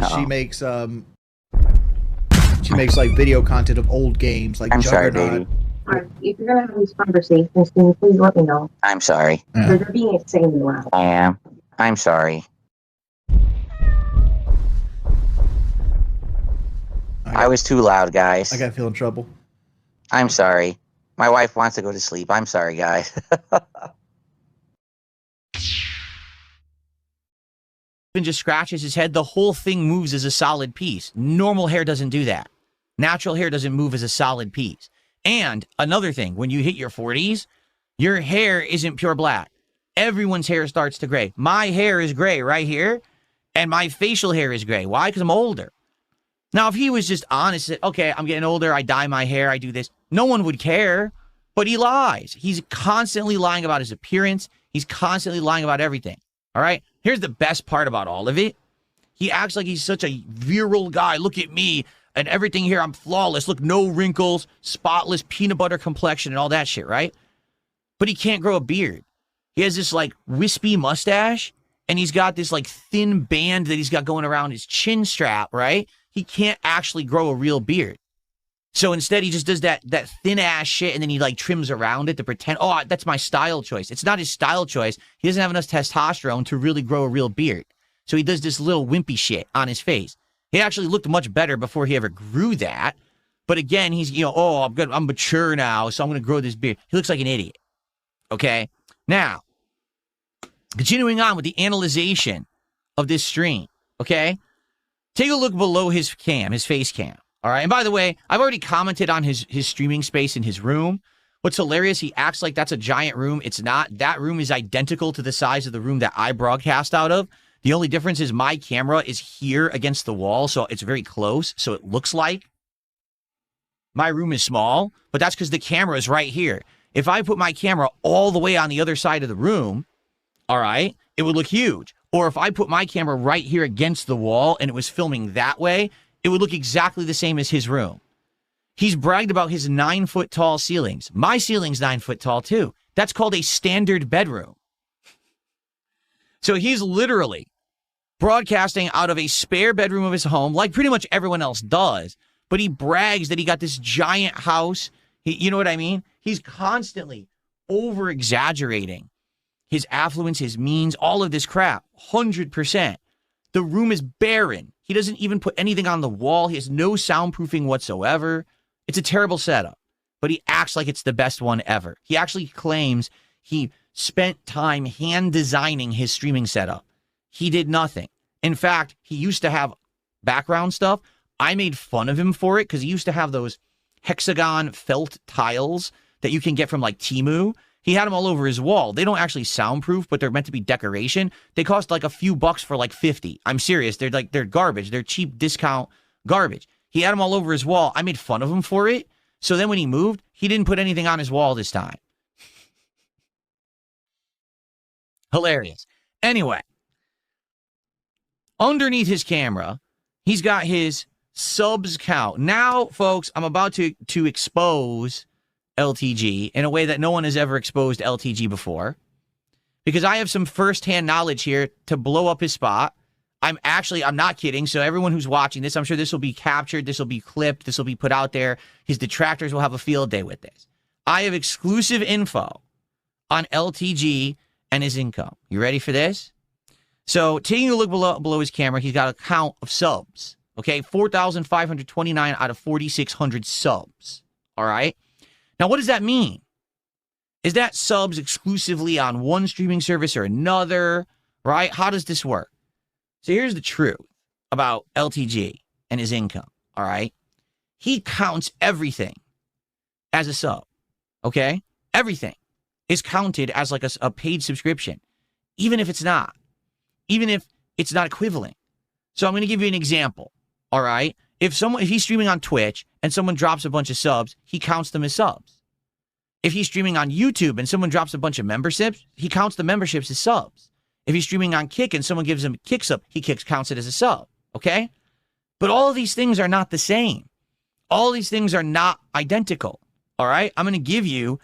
She makes like video content of old games, like I'm sorry, Juggernaut. baby. If you're gonna have these conversations, can you please let me know? I'm sorry. Yeah. They're being insanely loud. I am. I'm sorry. I was too loud, guys. I gotta feel in trouble. I'm sorry. My wife wants to go to sleep. I'm sorry, guys. Even just scratches his head, the whole thing moves as a solid piece. Normal hair doesn't do that. Natural hair doesn't move as a solid piece. And another thing, when you hit your 40s, your hair isn't pure black. Everyone's hair starts to gray. My hair is gray right here, and my facial hair is gray. Why? Because I'm older. Now, if he was just honest, okay, I'm getting older, I dye my hair, I do this, no one would care. But he lies. He's constantly lying about his appearance. He's constantly lying about everything. All right? Here's the best part about all of it. He acts like he's such a virile guy. Look at me and everything here. I'm flawless. Look, no wrinkles, spotless peanut butter complexion and all that shit, right? But he can't grow a beard. He has this like wispy mustache and he's got this like thin band that he's got going around his chin strap, right? He can't actually grow a real beard. So instead, he just does that thin ass shit and then he like trims around it to pretend, oh, that's my style choice. It's not his style choice. He doesn't have enough testosterone to really grow a real beard. So he does this little wimpy shit on his face. He actually looked much better before he ever grew that. But again, he's, you know, oh, I'm mature now, so I'm going to grow this beard. He looks like an idiot. Okay? Now, continuing on with the analyzation of this stream. Okay? Take a look below his cam, his face cam. All right. And by the way, I've already commented on his streaming space in his room. What's hilarious, he acts like that's a giant room. It's not. That room is identical to the size of the room that I broadcast out of. The only difference is my camera is here against the wall, so it's very close. So it looks like my room is small, but that's because the camera is right here. If I put my camera all the way on the other side of the room, all right, it would look huge. Or if I put my camera right here against the wall and it was filming that way, it would look exactly the same as his room. He's bragged about his 9-foot tall ceilings. My ceiling's 9 foot tall too. That's called a standard bedroom. So he's literally broadcasting out of a spare bedroom of his home, like pretty much everyone else does. But he brags that he got this giant house. You know what I mean? He's constantly over-exaggerating his affluence, his means, all of this crap. 100%. The room is barren. He doesn't even put anything on the wall. He has no soundproofing whatsoever. It's a terrible setup, but he acts like it's the best one ever. He actually claims he spent time hand designing his streaming setup. He did nothing. In fact, he used to have background stuff. I made fun of him for it because he used to have those hexagon felt tiles that you can get from like Temu. He had them all over his wall. They don't actually soundproof, but they're meant to be decoration. They cost like a few bucks for like 50. I'm serious. They're garbage. They're cheap discount garbage. He had them all over his wall. I made fun of him for it. So then when he moved, he didn't put anything on his wall this time. Hilarious. Anyway, underneath his camera, he's got his subs count. Now, folks, I'm about to expose LTG in a way that no one has ever exposed LTG before, because I have some firsthand knowledge here to blow up his spot. I'm not kidding. So everyone who's watching this, I'm sure this will be captured, this will be clipped, this will be put out there. His detractors will have a field day with this. I have exclusive info on LTG and his income. You ready for this? So taking a look below his camera, he's got a count of subs. Okay, 4,529 out of 4,600 subs. All right. Now, what does that mean? Is that subs exclusively on one streaming service or another, right? How does this work? So here's the truth about LTG and his income, all right? He counts everything as a sub, okay? Everything is counted as like a paid subscription, even if it's not, even if it's not equivalent. So I'm going to give you an example, all right? If he's streaming on Twitch and someone drops a bunch of subs, he counts them as subs. If he's streaming on YouTube and someone drops a bunch of memberships, he counts the memberships as subs. If he's streaming on Kick and someone gives him a Kick sub, he counts it as a sub, okay? But all of these things are not the same. All these things are not identical, all right? I'm going to give you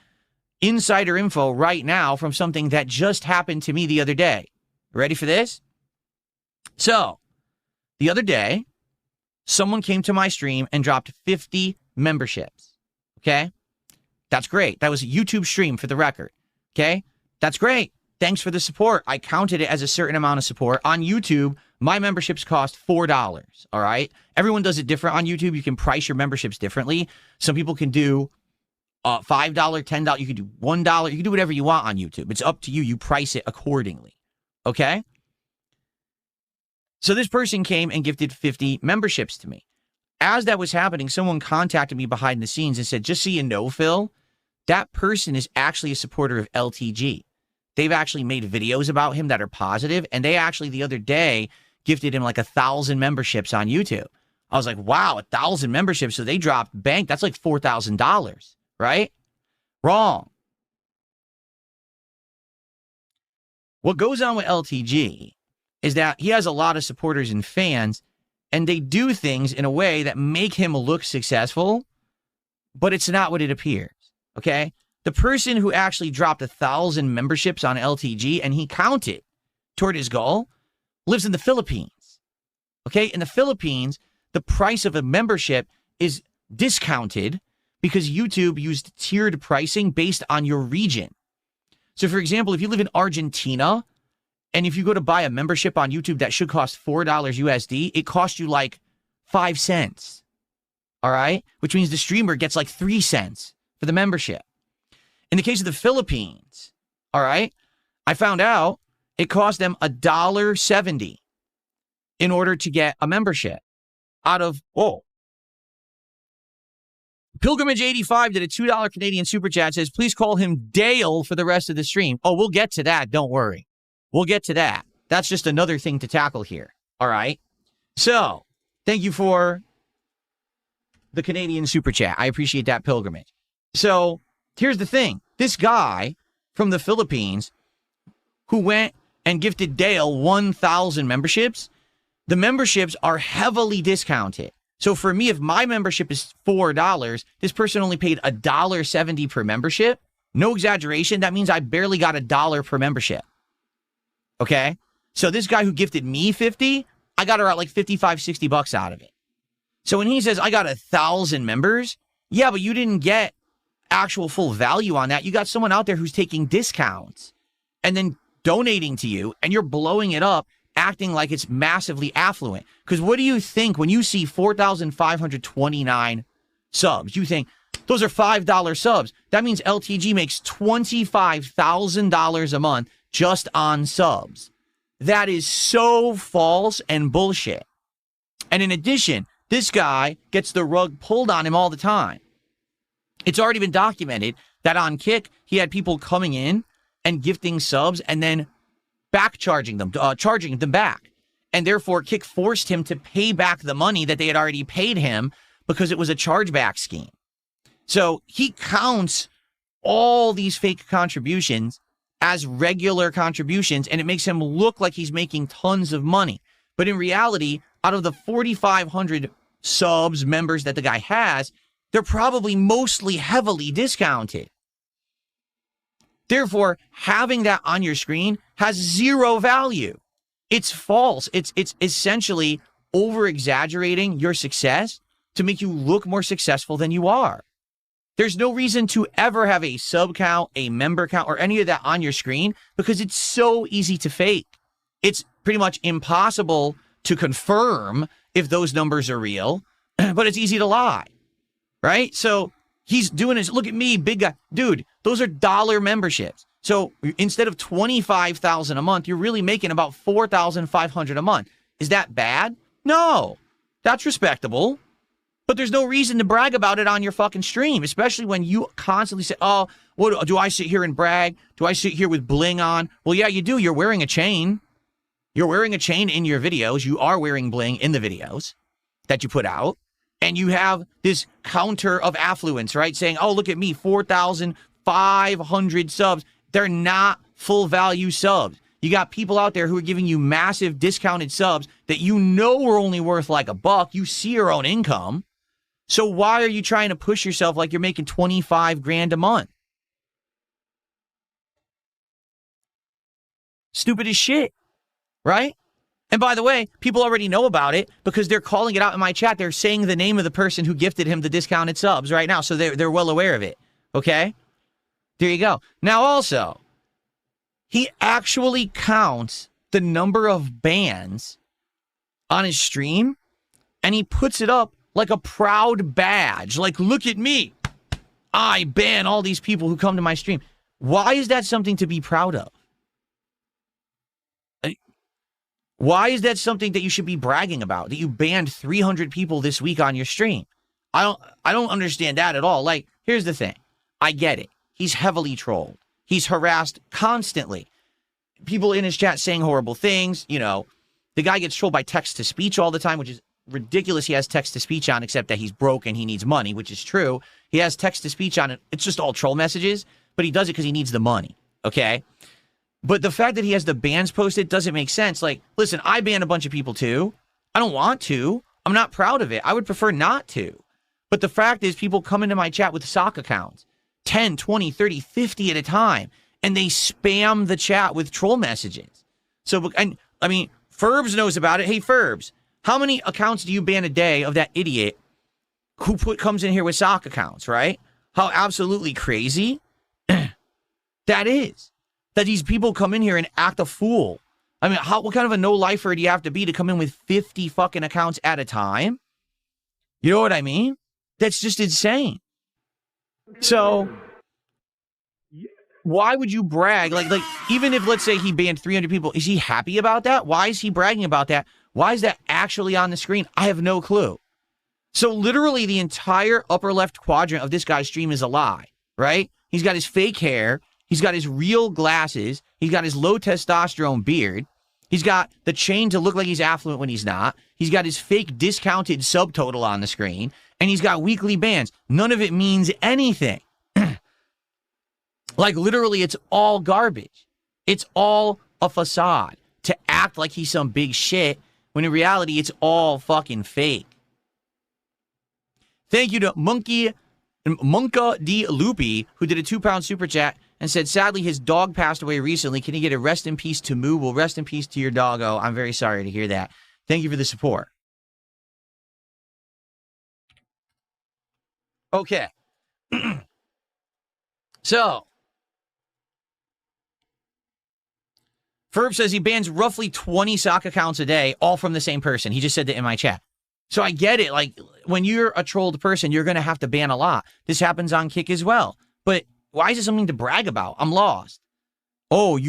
insider info right now from something that just happened to me the other day. Ready for this? So, the other day, someone came to my stream and dropped 50 memberships. Okay? That's great. That was a YouTube stream for the record. Okay? That's great. Thanks for the support. I counted it as a certain amount of support. On YouTube, my memberships cost $4. All right? Everyone does it different on YouTube. You can price your memberships differently. Some people can do $5, $10. You can do $1. You can do whatever you want on YouTube. It's up to you. You price it accordingly. Okay? So this person came and gifted 50 memberships to me. As that was happening, someone contacted me behind the scenes and said, just so you know, Phil, that person is actually a supporter of LTG. They've actually made videos about him that are positive, and they actually the other day gifted him like 1,000 memberships on YouTube. I was like, wow, 1,000 memberships. So they dropped bank. That's like $4,000, right? Wrong. What goes on with LTG is that he has a lot of supporters and fans, and they do things in a way that make him look successful, but it's not what it appears, okay? The person who actually dropped 1,000 memberships on LTG and he counted toward his goal lives in the Philippines, okay? In the Philippines, the price of a membership is discounted because YouTube used tiered pricing based on your region. So, for example, if you live in Argentina, and if you go to buy a membership on YouTube that should cost $4 USD, it costs you like 5 cents. All right? Which means the streamer gets like 3 cents for the membership. In the case of the Philippines, all right, I found out it cost them $1.70 in order to get a membership out of, Pilgrimage 85 did a $2 Canadian super chat, says, please call him Dale for the rest of the stream. Oh, we'll get to that. Don't worry. We'll get to that. That's just another thing to tackle here. All right. So thank you for the Canadian super chat. I appreciate that, Pilgrimage. So here's the thing. This guy from the Philippines who went and gifted Dale 1,000 memberships, the memberships are heavily discounted. So for me, if my membership is $4, this person only paid $1.70 per membership. No exaggeration. That means I barely got $1 per membership. Okay? So this guy who gifted me 50, I got around like 55, 60 bucks out of it. So when he says, I got 1,000 members, yeah, but you didn't get actual full value on that. You got someone out there who's taking discounts and then donating to you, and you're blowing it up, acting like it's massively affluent. Because what do you think when you see 4,529 subs? You think, those are $5 subs. That means LTG makes $25,000 a month just on subs. That is so false and bullshit. And in addition, this guy gets the rug pulled on him all the time. It's already been documented that on Kick, he had people coming in and gifting subs and then charging them back. And therefore, Kick forced him to pay back the money that they had already paid him because it was a chargeback scheme. So he counts all these fake contributions as regular contributions, and it makes him look like he's making tons of money. But in reality, out of the 4,500 subs, members that the guy has, they're probably mostly heavily discounted. Therefore, having that on your screen has zero value. It's false. It's essentially over-exaggerating your success to make you look more successful than you are. There's no reason to ever have a sub count, a member count, or any of that on your screen because it's so easy to fake. It's pretty much impossible to confirm if those numbers are real, but it's easy to lie, right? So he's doing his, look at me, big guy. Dude, those are dollar memberships. So instead of $25,000 a month, you're really making about $4,500 a month. Is that bad? No, that's respectable. But there's no reason to brag about it on your fucking stream, especially when you constantly say, oh, what do I sit here and brag? Do I sit here with bling on? Well, yeah, you do. You're wearing a chain. You're wearing a chain in your videos. You are wearing bling in the videos that you put out. And you have this counter of affluence, right? Saying, oh, look at me, 4,500 subs. They're not full value subs. You got people out there who are giving you massive discounted subs that you know are only worth like $1. You see your own income. So why are you trying to push yourself like you're making 25 grand a month? Stupid as shit, right? And by the way, people already know about it because they're calling it out in my chat. They're saying the name of the person who gifted him the discounted subs right now. So they're well aware of it. Okay? There you go. Now also, he actually counts the number of bans on his stream and he puts it up like a proud badge. Like, look at me. I ban all these people who come to my stream. Why is that something to be proud of? Why is that something that you should be bragging about? That you banned 300 people this week on your stream? I don't understand that at all. Like, here's the thing. I get it. He's heavily trolled. He's harassed constantly. People in his chat saying horrible things. You know, the guy gets trolled by text-to-speech all the time, which is ridiculous. He has text-to-speech on, except that he's broke and he needs money, which is true. He has text-to-speech on. It's just all troll messages, but he does it because he needs the money, okay? But the fact that he has the bans posted doesn't make sense. Like, listen, I ban a bunch of people too. I don't want to. I'm not proud of it. I would prefer not to. But the fact is people come into my chat with sock accounts, 10, 20, 30, 50 at a time, and they spam the chat with troll messages. So, and I mean, Ferbs knows about it. Hey, Ferbs, how many accounts do you ban a day of that idiot who comes in here with sock accounts, right? How absolutely crazy that is. That these people come in here and act a fool. I mean, what kind of a no-lifer do you have to be to come in with 50 fucking accounts at a time? You know what I mean? That's just insane. So, why would you brag? Like, even if, let's say, he banned 300 people, is he happy about that? Why is he bragging about that? Why is that actually on the screen? I have no clue. So, literally, the entire upper left quadrant of this guy's stream is a lie, right? He's got his fake hair. He's got his real glasses. He's got his low testosterone beard. He's got the chain to look like he's affluent when he's not. He's got his fake discounted subtotal on the screen. And he's got weekly bans. None of it means anything. Like, literally, it's all garbage. It's all a facade to act like he's some big shit when in reality, it's all fucking fake. Thank you to Monka D. Loopy, who did a £2 super chat and said, sadly, his dog passed away recently. Can he get a rest in peace to Moo? Well, rest in peace to your doggo. I'm very sorry to hear that. Thank you for the support. Okay. So, Ferb says he bans roughly 20 sock accounts a day, all from the same person. He just said that in my chat. So I get it. Like, when you're a trolled person, you're going to have to ban a lot. This happens on Kick as well. But why is it something to brag about? I'm lost. Oh, you